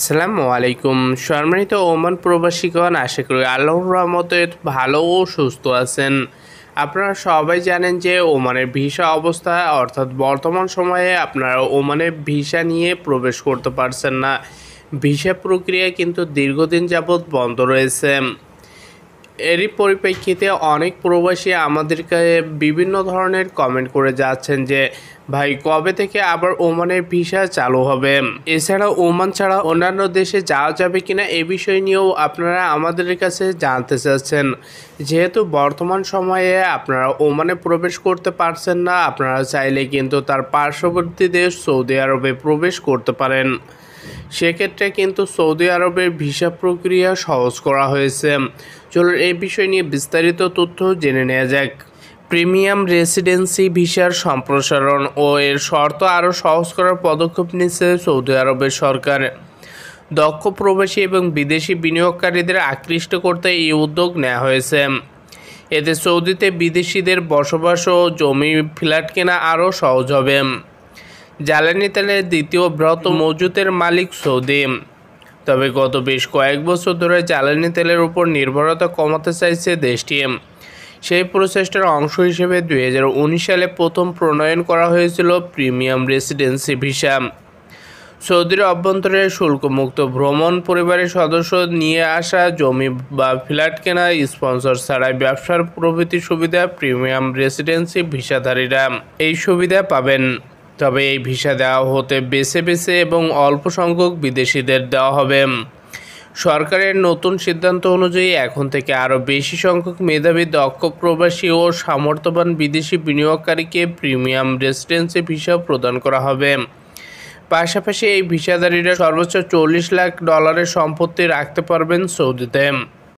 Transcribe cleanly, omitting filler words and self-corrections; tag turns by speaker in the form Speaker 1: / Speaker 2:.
Speaker 1: আসসালামু আলাইকুম। সম্মানিত ওমান প্রবাসীগণ, আশা করি আল্লাহর রহমতে ভালো ও সুস্থ আছেন। আপনারা সবাই জানেন যে ওমানের ভিসা অবস্থা, অর্থাৎ বর্তমান সময়ে আপনারা ওমানে ভিসা নিয়ে প্রবেশ করতে পারছেন না। ভিসা প্রক্রিয়া কিন্তু দীর্ঘদিন যাবৎ বন্ধ রয়েছে। এরই পরিপ্রেক্ষিতে অনেক প্রবাসী আমাদেরকে বিভিন্ন ধরনের কমেন্ট করে যাচ্ছেন যে ভাই, কবে থেকে আবার ওমানের ভিসা চালু হবে। এছাড়া ওমান ছাড়া অন্যান্য দেশে যাওয়া যাবে কিনা এ বিষয় নিয়েও আপনারা আমাদের কাছে জানতে চাচ্ছেন। যেহেতু বর্তমান সময়ে আপনারা ওমানে প্রবেশ করতে পারছেন না, আপনারা চাইলে কিন্তু তার পার্শ্ববর্তী দেশ সৌদি আরবে প্রবেশ করতে পারেন। সেক্ষেত্রে কিন্তু সৌদি আরবের ভিসা প্রক্রিয়া সহজ করা হয়েছে। চলুন এই বিষয় নিয়ে বিস্তারিত তথ্য জেনে নেওয়া যাক। প্রিমিয়াম রেসিডেন্সি ভিসার সম্প্রসারণ ও এর শর্ত আরও সহজ করার পদক্ষেপ নিচ্ছে সৌদি আরবের সরকার। দক্ষ প্রবাসী এবং বিদেশি বিনিয়োগকারীদের আকৃষ্ট করতে এই উদ্যোগ নেওয়া হয়েছে। এতে সৌদিতে বিদেশিদের বসবাস ও জমি ফ্ল্যাট কেনা আরও সহজ হবে। জ্বালানি তেলের দ্বিতীয় বৃহত্তম মজুতের মালিক সৌদি, তবে গত বেশ কয়েক বছর ধরে জ্বালানি তেলের উপর নির্ভরতা কমাতে চাইছে দেশটি। সেই প্রচেষ্টার অংশ হিসেবে 2019 সালে প্রথম প্রণয়ন করা হয়েছিল প্রিমিয়াম রেসিডেন্সি ভিসা। সৌদির অভ্যন্তরে শুল্কমুক্ত ভ্রমণ, পরিবারের সদস্য নিয়ে আসা, জমি বা ফ্ল্যাট কেনা, স্পন্সর ছাড়াই ব্যবসার প্রভৃতি সুবিধা প্রিমিয়াম রেসিডেন্সি ভিসাধারীরা এই সুবিধা পাবেন। তবে এই ভিসা দেওয়া হতে বেছে বেছে এবং অল্প সংখ্যক বিদেশিদের দেওয়া হবে। সরকারের নতুন সিদ্ধান্ত অনুযায়ী এখন থেকে আরও বেশি সংখ্যক মেধাবী, দক্ষ প্রবাসী ও সামর্থ্যবান বিদেশি বিনিয়োগকারীকে প্রিমিয়াম রেসিডেন্সি ভিসা প্রদান করা হবে। পাশাপাশি এই ভিসাধারীরা সর্বোচ্চ $40 লাখ সম্পত্তি রাখতে পারবেন সৌদিতে।